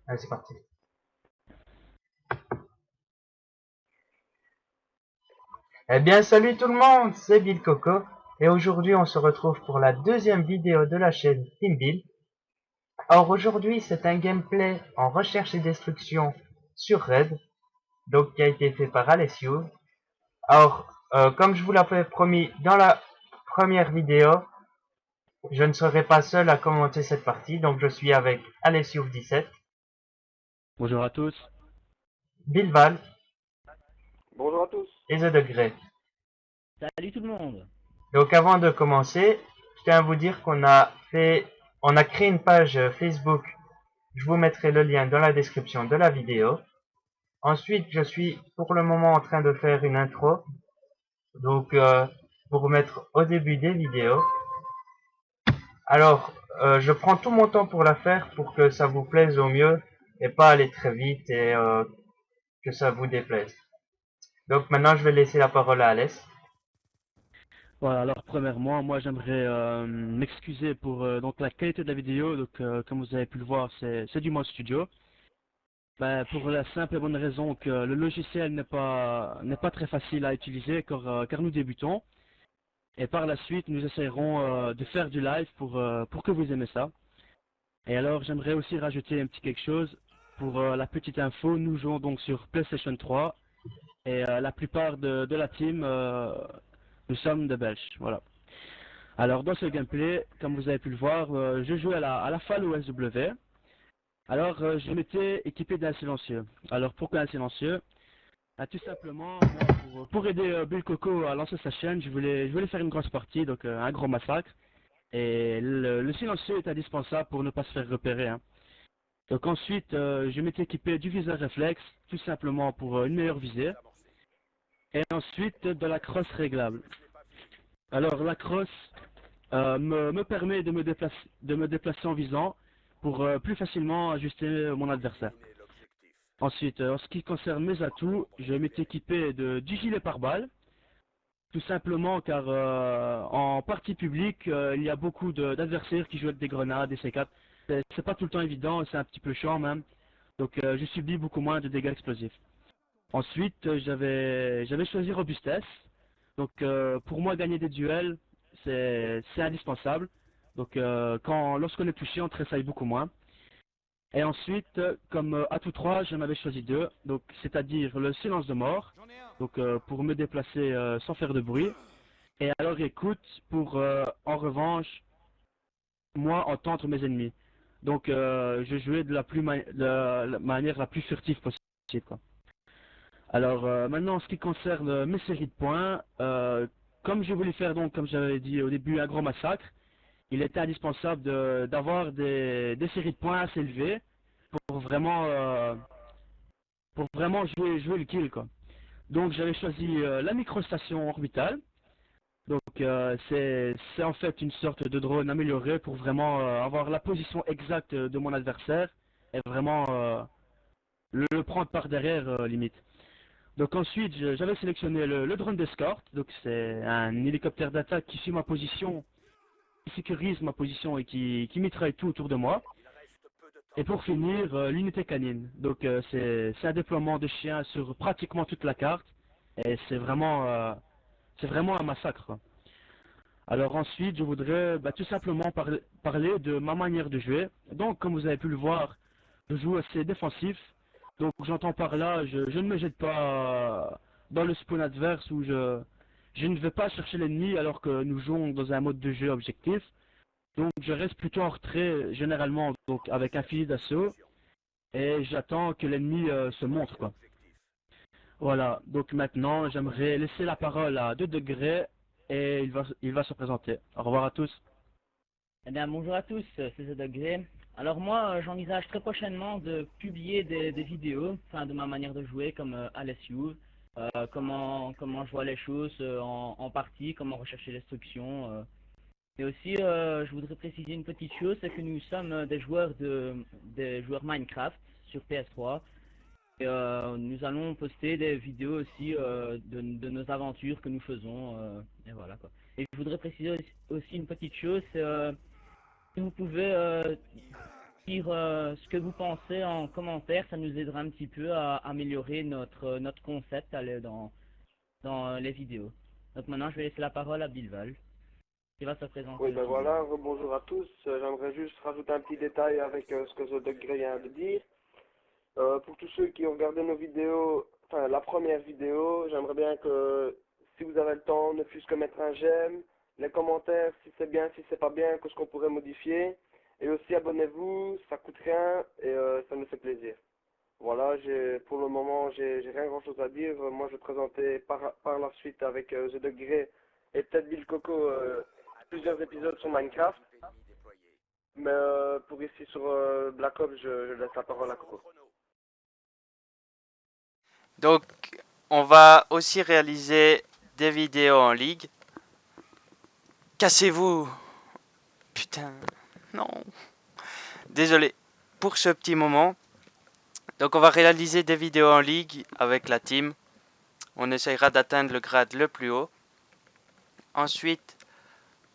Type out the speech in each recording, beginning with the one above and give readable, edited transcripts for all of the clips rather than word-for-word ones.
Allez, c'est parti. Eh bien, salut tout le monde, c'est Bill Coco. Et aujourd'hui, on se retrouve pour la deuxième vidéo de la chaîne Team Bill. Alors aujourd'hui, c'est un gameplay en recherche et destruction sur Raid, donc qui a été fait par Alessio. Alors, comme je vous l'avais promis dans la première vidéo, je ne serai pas seul à commenter cette partie, donc je suis avec Alessio17, Bonjour à tous. Bilval Bonjour à tous. et The Degré. Salut tout le monde. Donc avant de commencer, je tiens à vous dire on a créé une page Facebook. Je vous mettrai le lien dans la description de la vidéo. Ensuite, je suis pour le moment en train de faire une intro. Donc, pour vous mettre au début des vidéos. Alors, je prends tout mon temps pour la faire pour que ça vous plaise au mieux et pas aller très vite et que ça vous déplaise. Donc maintenant, je vais laisser la parole à Alès. Voilà, alors premièrement, moi j'aimerais m'excuser pour donc la qualité de la vidéo. Donc comme vous avez pu le voir, c'est du mode studio. Ben, pour la simple et bonne raison que le logiciel n'est pas très facile à utiliser car nous débutons. Et par la suite, nous essaierons de faire du live pour que vous aimez ça. Et alors j'aimerais aussi rajouter un petit quelque chose pour la petite info. Nous jouons donc sur PlayStation 3 et la plupart de la team nous sommes des Belges. Voilà. Alors dans ce gameplay, comme vous avez pu le voir, je joue à la FAL OSW. Alors je m'étais équipé d'un silencieux. Alors pourquoi un silencieux? Tout simplement, moi, pour aider Bill Coco à lancer sa chaîne, je voulais faire une grosse partie, donc un gros massacre. Et le silencieux est indispensable pour ne pas se faire repérer, hein. Donc ensuite, je m'étais équipé du viseur réflexe, tout simplement pour une meilleure visée. Et ensuite, de la crosse réglable. Alors la crosse, me permet de me déplacer en visant pour plus facilement ajuster mon adversaire. Ensuite, en ce qui concerne mes atouts, je m'étais équipé du gilet pare-balles, tout simplement car en partie publique, il y a beaucoup d'adversaires qui jouent avec des grenades, des C4. C'est pas tout le temps évident, c'est un petit peu chiant même. Donc je subis beaucoup moins de dégâts explosifs. Ensuite, j'avais choisi robustesse. Donc pour moi, gagner des duels, c'est indispensable. Donc lorsqu'on est touché, on tressaille beaucoup moins. Et ensuite, comme atout 3, j'en avais choisi deux. Donc c'est-à-dire le silence de mort. Donc pour me déplacer sans faire de bruit. Et alors écoute pour en revanche, moi entendre mes ennemis. Donc je jouais de la manière la plus furtive possible, quoi. Alors maintenant en ce qui concerne mes séries de points, comme je voulais faire donc comme j'avais dit au début un gros massacre, il était indispensable d'avoir des séries de points assez élevées pour vraiment jouer le kill, quoi. Donc j'avais choisi la microstation orbitale. Donc c'est en fait une sorte de drone amélioré pour vraiment avoir la position exacte de mon adversaire et vraiment le prendre par derrière limite. Donc ensuite, j'avais sélectionné le drone d'escorte. Donc c'est un hélicoptère d'attaque qui suit ma position, qui sécurise ma position et qui mitraille tout autour de moi. Et pour finir, l'unité canine. Donc c'est un déploiement de chiens sur pratiquement toute la carte. Et c'est vraiment un massacre, quoi. Alors ensuite, je voudrais tout simplement parler de ma manière de jouer. Donc comme vous avez pu le voir, je joue assez défensif. Donc j'entends par là, je ne me jette pas dans le spawn adverse où je ne vais pas chercher l'ennemi alors que nous jouons dans un mode de jeu objectif. Donc je reste plutôt en retrait généralement donc avec un fusil d'assaut et j'attends que l'ennemi se montre, quoi. Voilà, donc maintenant j'aimerais laisser la parole à 2 degrés et il va se présenter. Au revoir à tous. Eh bien, bonjour à tous, c'est The Degré. Alors moi, j'envisage très prochainement de publier des vidéos, enfin de ma manière de jouer comme LSU, comment je vois les choses en partie, comment rechercher les instructions. Et aussi, je voudrais préciser une petite chose, c'est que nous sommes des joueurs Minecraft sur PS3. Et nous allons poster des vidéos aussi de nos aventures que nous faisons. Et voilà quoi. Et je voudrais préciser aussi une petite chose, c'est si vous pouvez dire ce que vous pensez en commentaire, ça nous aidera un petit peu à améliorer notre concept dans les vidéos. Donc maintenant, je vais laisser la parole à Bilval, qui va se présenter. Oui, ben aussi. voilà, bonjour à tous. J'aimerais juste rajouter un petit détail avec ce que The Degré vient de dire. Pour tous ceux qui ont regardé nos vidéos, enfin la première vidéo, j'aimerais bien que si vous avez le temps, ne fût-ce que mettre un j'aime, les commentaires, si c'est bien, si c'est pas bien, qu'est-ce qu'on pourrait modifier. Et aussi abonnez-vous, ça coûte rien et ça nous fait plaisir. Voilà, pour le moment, j'ai rien grand-chose à dire. Moi, je vais présenter par la suite avec The Degré et peut-être Bill Coco plusieurs épisodes sur Minecraft. Mais pour ici sur Black Ops, je laisse la parole à Coco. Donc, on va aussi réaliser des vidéos en ligue. Cassez-vous! Putain, non. Désolé pour ce petit moment. Donc, on va réaliser des vidéos en ligue avec la team. On essayera d'atteindre le grade le plus haut. Ensuite,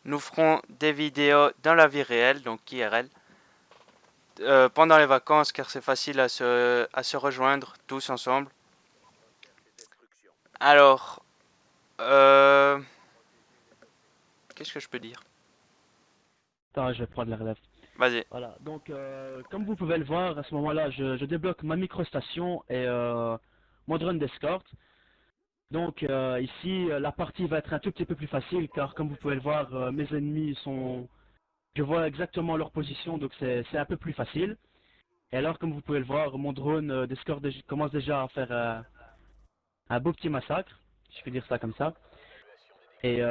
nous ferons des vidéos dans la vie réelle, donc IRL. Pendant les vacances, car c'est facile à se rejoindre tous ensemble. Alors, qu'est-ce que je peux dire? Attends, je vais prendre la relève. Vas-y. Voilà, donc comme vous pouvez le voir, à ce moment-là, je débloque ma microstation et mon drone d'escorte. Donc ici, la partie va être un tout petit peu plus facile, car comme vous pouvez le voir, mes ennemis sont... Je vois exactement leur position, donc c'est un peu plus facile. Et alors, comme vous pouvez le voir, mon drone d'escorte commence déjà à faire un beau petit massacre, si je peux dire ça comme ça. Et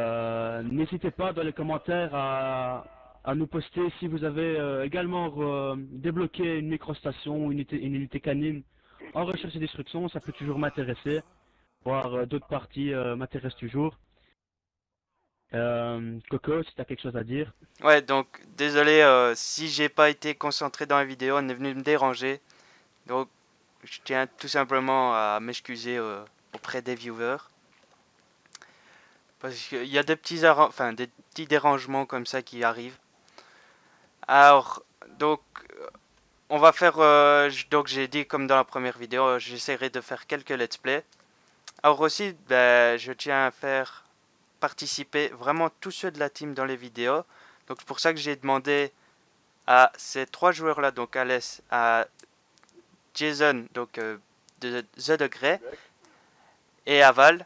n'hésitez pas dans les commentaires à nous poster si vous avez également débloqué une microstation ou une unité canine en recherche et destruction, ça peut toujours m'intéresser. Voir d'autres parties m'intéressent toujours. Coco, si tu as quelque chose à dire. Ouais, donc désolé si j'ai pas été concentré dans la vidéo, on est venu me déranger. Donc je tiens tout simplement à m'excuser auprès des viewers. Parce qu'il y a des des petits dérangements comme ça qui arrivent. Alors, donc on va faire, donc j'ai dit comme dans la première vidéo, j'essaierai de faire quelques let's play. Alors aussi, ben, je tiens à faire participer vraiment tous ceux de la team dans les vidéos. Donc c'est pour ça que j'ai demandé à ces trois joueurs là, donc Alès, à Jason, donc de The Degré, et à Val,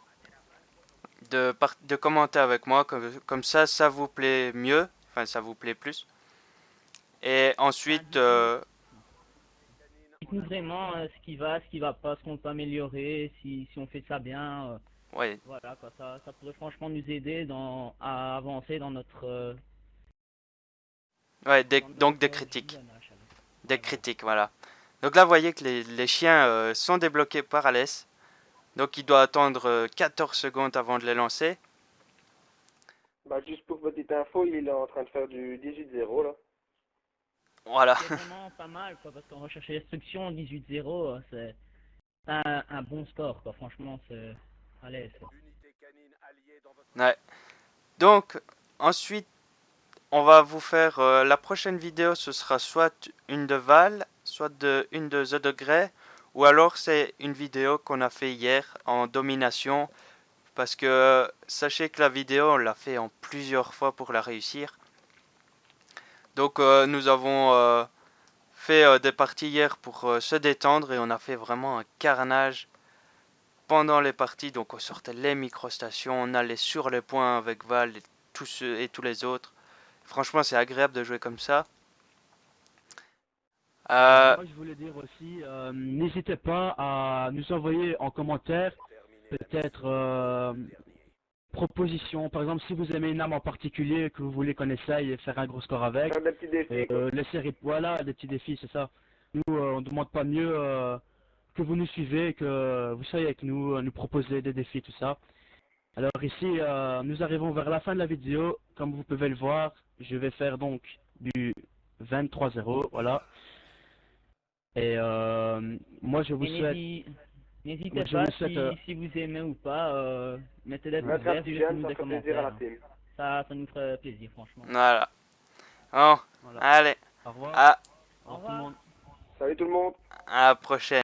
de commenter avec moi, comme ça vous plaît mieux, enfin ça vous plaît plus. Et ensuite, Dites-nous vraiment ce qui va pas, ce qu'on peut améliorer, si on fait ça bien. ouais, Voilà, quoi, ça pourrait franchement nous aider à avancer dans ouais, donc des notre critiques, visionnage. des Voilà. critiques, voilà. Donc là, vous voyez que les chiens sont débloqués par Alès. Donc il doit attendre 14 secondes avant de les lancer. Bah, juste pour petite info, il est en train de faire du 18-0 là. Voilà. C'est vraiment pas mal, quoi, parce qu'en recherche et destruction, 18-0, c'est un bon score, quoi. Franchement, c'est... Allez, Ouais. Donc ensuite, on va vous faire la prochaine vidéo. Ce sera soit une de Val, soit une de The Degré, ou alors c'est une vidéo qu'on a fait hier en domination. Parce que sachez que la vidéo, on l'a fait en plusieurs fois pour la réussir. Donc nous avons fait des parties hier pour se détendre et on a fait vraiment un carnage pendant les parties. Donc on sortait les microstations, on allait sur les points avec Val et tous les autres. Franchement, c'est agréable de jouer comme ça. Moi, je voulais dire aussi, n'hésitez pas à nous envoyer en commentaire peut-être propositions. Par exemple, si vous aimez une arme en particulier que vous voulez qu'on essaye et faire un gros score avec, Faire des petits défis quoi. les séries, voilà, des petits défis, c'est ça. Nous, on ne demande pas mieux que vous nous suivez, que vous soyez avec nous, nous proposer des défis, tout ça. Alors ici, nous arrivons vers la fin de la vidéo. Comme vous pouvez le voir, je vais faire donc du 23-0, voilà. Et moi, je vous Et souhaite... n'hésitez je pas, vous souhaite, si vous aimez ou pas, mettez des pouces Mettre un verts, petit juste j'aime, nous ça des ferait plaisir à la commentaires. team. Ça nous ferait plaisir, franchement. Voilà. Bon, Voilà. allez. Au revoir. À Au revoir tout le monde. Salut tout le monde. À la prochaine.